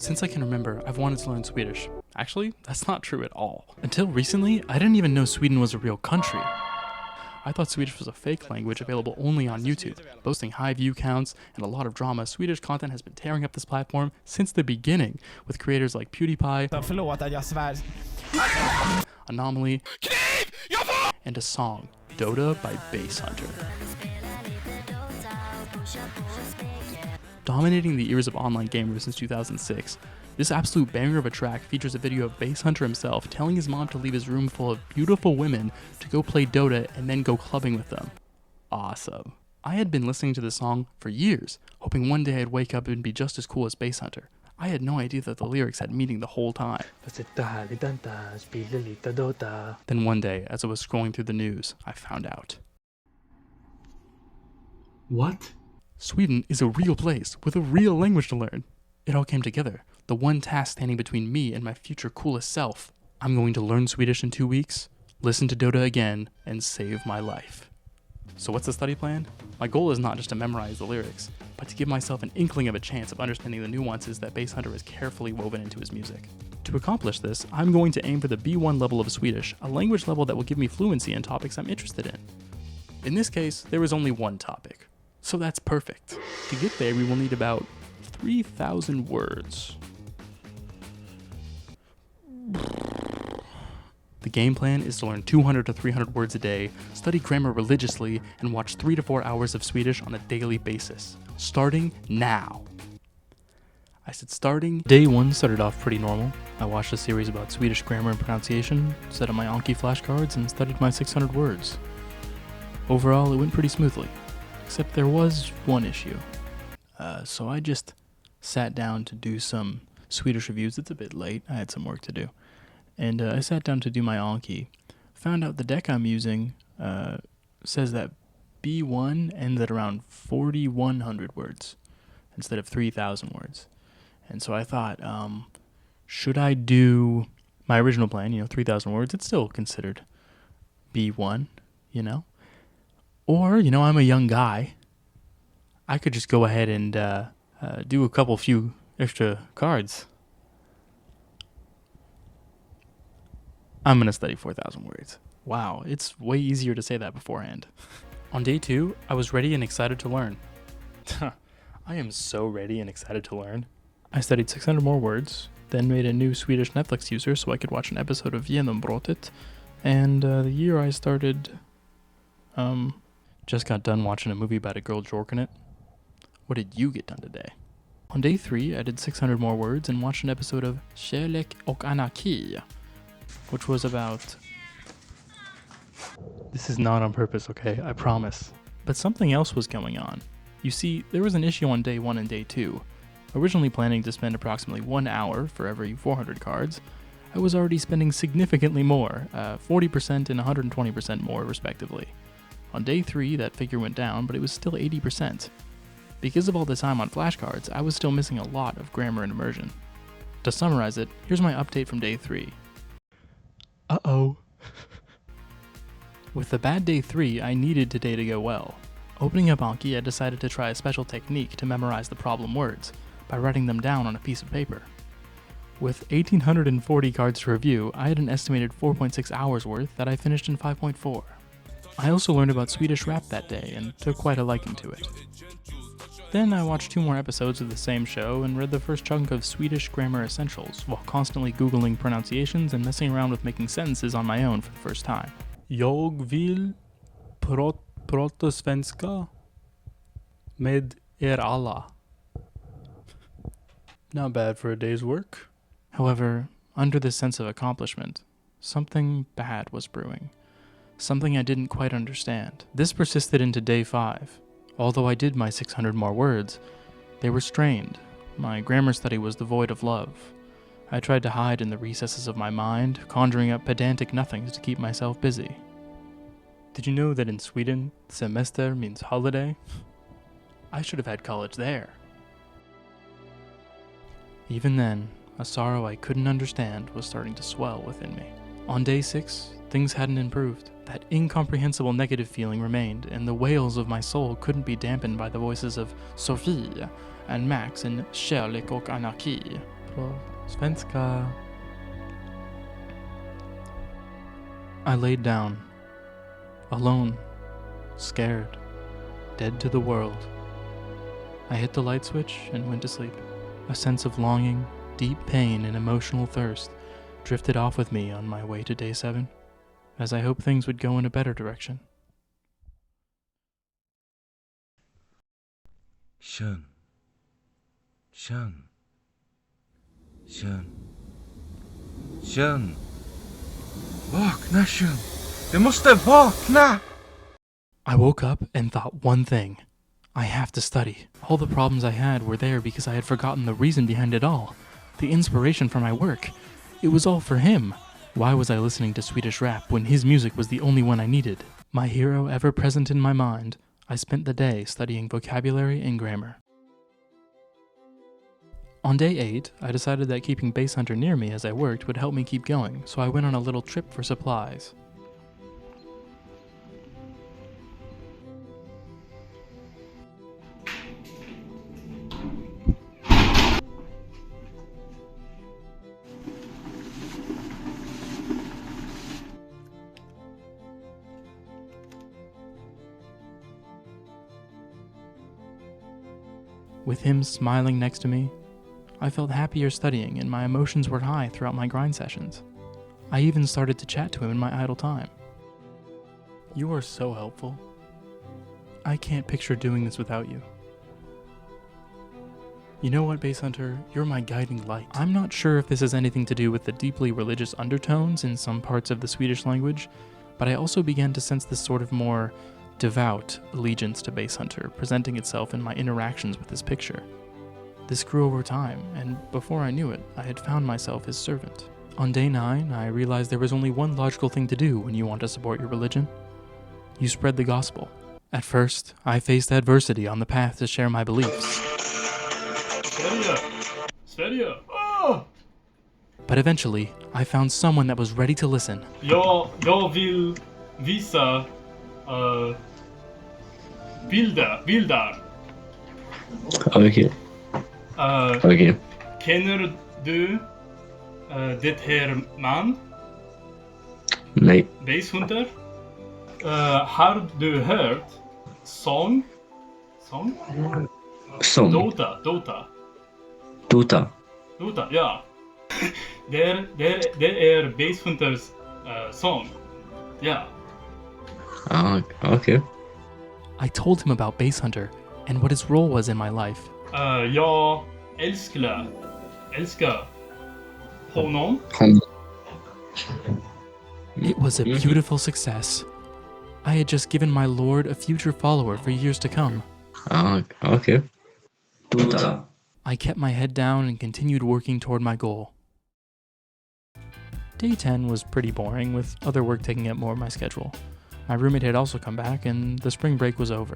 Since I can remember, I've wanted to learn Swedish. Actually, that's not true at all. Until recently, I didn't even know Sweden was a real country. I thought Swedish was a fake language available only on YouTube. Boasting high view counts and a lot of drama, Swedish content has been tearing up this platform since the beginning, with creators like PewDiePie, Anomaly, and a song, Dota by Basshunter. Dominating the ears of online gamers since 2006, this absolute banger of a track features a video of Basshunter himself telling his mom to leave his room full of beautiful women to go play Dota and then go clubbing with them. Awesome. I had been listening to this song for years, hoping one day I'd wake up and be just as cool as Basshunter. I had no idea that the lyrics had meaning the whole time. Then one day, as I was scrolling through the news, I found out. What? Sweden is a real place with a real language to learn. It all came together. The one task standing between me and my future coolest self. I'm going to learn Swedish in 2 weeks, listen to Dota again, and save my life. So what's the study plan? My goal is not just to memorize the lyrics, but to give myself an inkling of a chance of understanding the nuances that Basshunter has carefully woven into his music. To accomplish this, I'm going to aim for the B1 level of Swedish, a language level that will give me fluency in topics I'm interested in. In this case, there is only one topic, so that's perfect. To get there, we will need about 3,000 words. The game plan is to learn 200 to 300 words a day, study grammar religiously, and watch 3 to 4 hours of Swedish on a daily basis. Starting now. I said starting. Day 1 started off pretty normal. I watched a series about Swedish grammar and pronunciation, set up my Anki flashcards, and studied my 600 words. Overall, it went pretty smoothly, except there was one issue. So I just sat down to do some Swedish reviews. It's a bit late, I had some work to do. And I sat down to do my Anki. Found out the deck I'm using says that B1 ends at around 4,100 words instead of 3,000 words. And so I thought, should I do my original plan, 3,000 words? It's still considered B1, Or, I'm a young guy. I could just go ahead and do a few extra cards. I'm going to study 4,000 words. Wow, it's way easier to say that beforehand. On day 2, I was ready and excited to learn. I am so ready and excited to learn. I studied 600 more words, then made a new Swedish Netflix user so I could watch an episode of Genombrottet, and the year I started, just got done watching a movie about a girl jorking it. What did you get done today? On day 3, I did 600 more words and watched an episode of Shoutout och Anki, which was about... This is not on purpose, okay? I promise. But something else was going on. You see, there was an issue on day 1 and day 2. Originally planning to spend approximately 1 hour for every 400 cards, I was already spending significantly more, 40% and 120% more respectively. On day 3, that figure went down, but it was still 80%. Because of all the time on flashcards, I was still missing a lot of grammar and immersion. To summarize it, here's my update from day 3. Uh-oh. With the bad day 3, I needed today to go well. Opening up Anki, I decided to try a special technique to memorize the problem words, by writing them down on a piece of paper. With 1,840 cards to review, I had an estimated 4.6 hours worth that I finished in 5.4. I also learned about Swedish rap that day, and took quite a liking to it. Then I watched 2 more episodes of the same show and read the first chunk of Swedish Grammar Essentials, while constantly googling pronunciations and messing around with making sentences on my own for the first time. Jag vill prata svenska med alla. Not bad for a day's work. However, under this sense of accomplishment, something bad was brewing. Something I didn't quite understand. This persisted into day 5. Although I did my 600 more words, they were strained. My grammar study was devoid of love. I tried to hide in the recesses of my mind, conjuring up pedantic nothings to keep myself busy. Did you know that in Sweden, semester means holiday? I should have had college there. Even then, a sorrow I couldn't understand was starting to swell within me. On day 6, things hadn't improved. That incomprehensible negative feeling remained, and the wails of my soul couldn't be dampened by the voices of Sophie and Max in Kärlek och Anarki. på svenska. I laid down, alone, scared, dead to the world. I hit the light switch and went to sleep. A sense of longing, deep pain, and emotional thirst drifted off with me on my way to day 7, as I hoped things would go in a better direction. Schön. Schön. Schön. Schön. Vakna, Schön. Du måste vakna! I woke up and thought one thing. I have to study. All the problems I had were there because I had forgotten the reason behind it all. The inspiration for my work. It was all for him. Why was I listening to Swedish rap when his music was the only one I needed? My hero ever present in my mind, I spent the day studying vocabulary and grammar. On day 8, I decided that keeping Basshunter near me as I worked would help me keep going, so I went on a little trip for supplies. With him smiling next to me, I felt happier studying and my emotions were high throughout my grind sessions. I even started to chat to him in my idle time. You are so helpful. I can't picture doing this without you. You know what, Basshunter? You're my guiding light. I'm not sure if this has anything to do with the deeply religious undertones in some parts of the Swedish language, but I also began to sense this sort of more devout allegiance to Basshunter presenting itself in my interactions with this picture. This grew over time, and before I knew it, I had found myself his servant. On day 9, I realized there was only one logical thing to do when you want to support your religion. You spread the gospel. At first, I faced adversity on the path to share my beliefs. Sverige! Oh! But eventually, I found someone that was ready to listen. Jag vill visa bilder. Okej. Okej. Känner du det här man? Nej. Basshunter? Har du hört sång? Sång. Dota, Dota. ja. Det är Basshunters sång. Ja. Okay. I told him about Basshunter and what his role was in my life. Jag älskar honom. It was a beautiful success. I had just given my lord a future follower for years to come. Okay. Dota. I kept my head down and continued working toward my goal. Day 10 was pretty boring, with other work taking up more of my schedule. My roommate had also come back, and the spring break was over.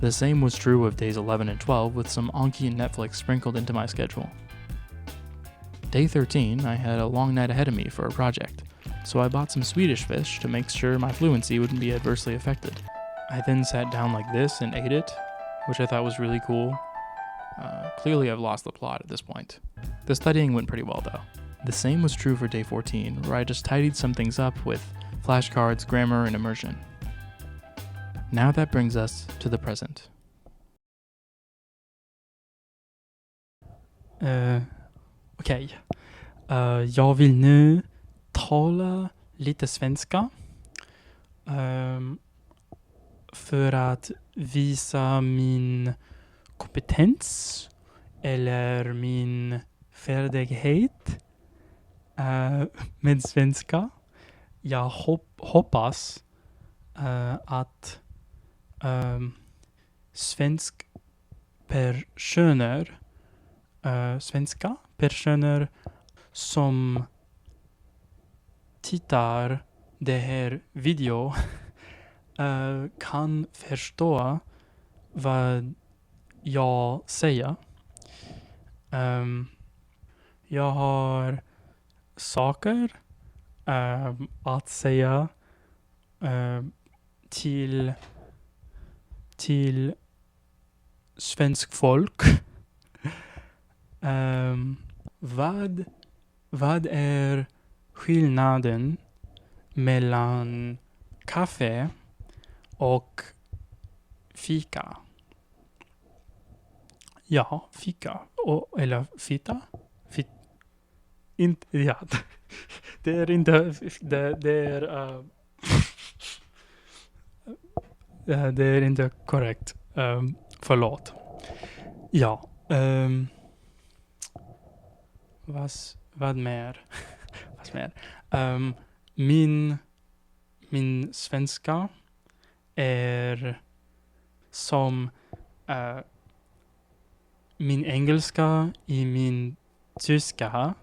The same was true of days 11 and 12, with some Anki and Netflix sprinkled into my schedule. Day 13, I had a long night ahead of me for a project, so I bought some Swedish fish to make sure my fluency wouldn't be adversely affected. I then sat down like this and ate it, which I thought was really cool. Clearly I've lost the plot at this point. The studying went pretty well though. The same was true for day 14, where I just tidied some things up with flashcards, grammar, and immersion. Now that brings us to the present. Okej. Jag vill nu tala lite svenska. För att visa min kompetens eller min färdighet med svenska. Jag hoppas att svenska personer som tittar det här video kan förstå vad jag säger. Jag har saker att säga till svensk folk. vad är skillnaden mellan kaffe och fika? Ja, fika. Eller fita? Inte, ja. Det är inte, det är inte korrekt. Förlåt. Ja. Vad mer? Vad mer? Min svenska är som min engelska i min tyska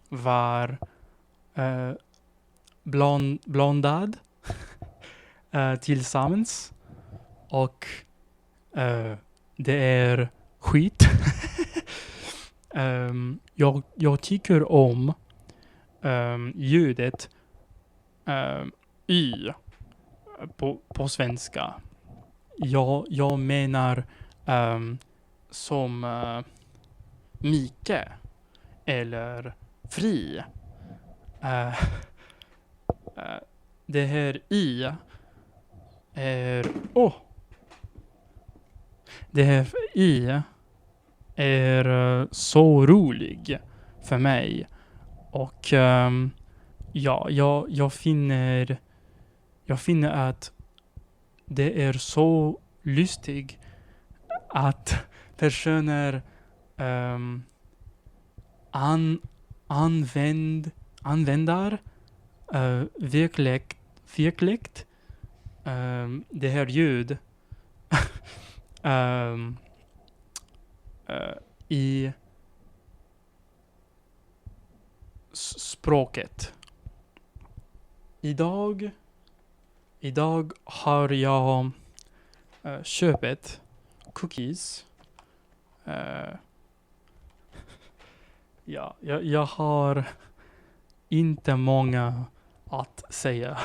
var blondad tillsammans och det är skit. Jag tycker om ljudet y på svenska. Jag menar som mycket eller fri. Det här i är det här i är så rolig för mig och ja, jag finner att det är så lustigt att personer använder verkligt det här ljud i språket. Idag har jag köpt cookies. Ja, jag har inte många att säga.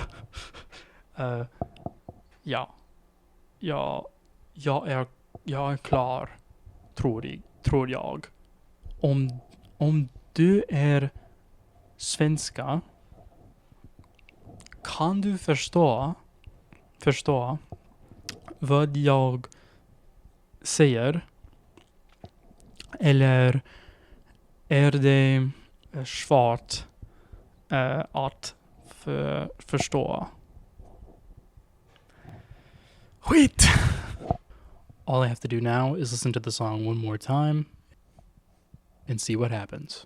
Ja, jag är klar, tror jag. Om du är svenska, kan du förstå vad jag säger? Eller är det svårt att förstå? Skit! All I have to do now is listen to the song one more time and see what happens.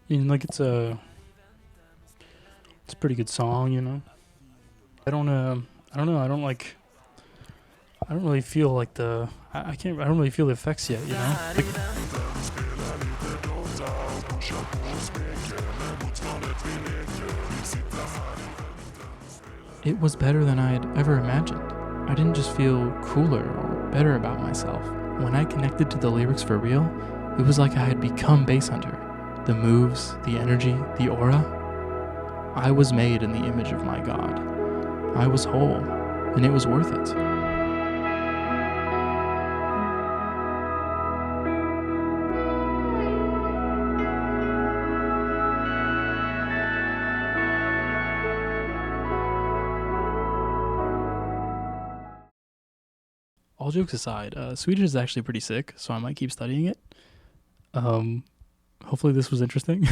You know, like it's a pretty good song, you know. I don't know. I don't really feel like I don't really feel the effects yet, you know. It was better than I had ever imagined. I didn't just feel cooler or better about myself. When I connected to the lyrics for real, it was like I had become Basshunter. The moves, the energy, the aura. I was made in the image of my God. I was whole, and it was worth it. All jokes aside, Swedish is actually pretty sick, so I might keep studying it. Hopefully this was interesting.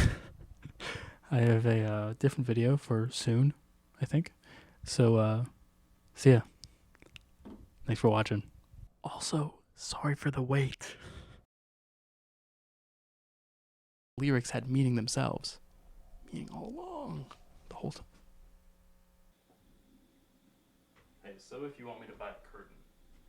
I have a different video for soon, I think. So, see ya. Thanks for watching. Also, sorry for the wait. Lyrics had meaning themselves. Meaning all along. The whole time. Hey, so if you want me to buy a curtain,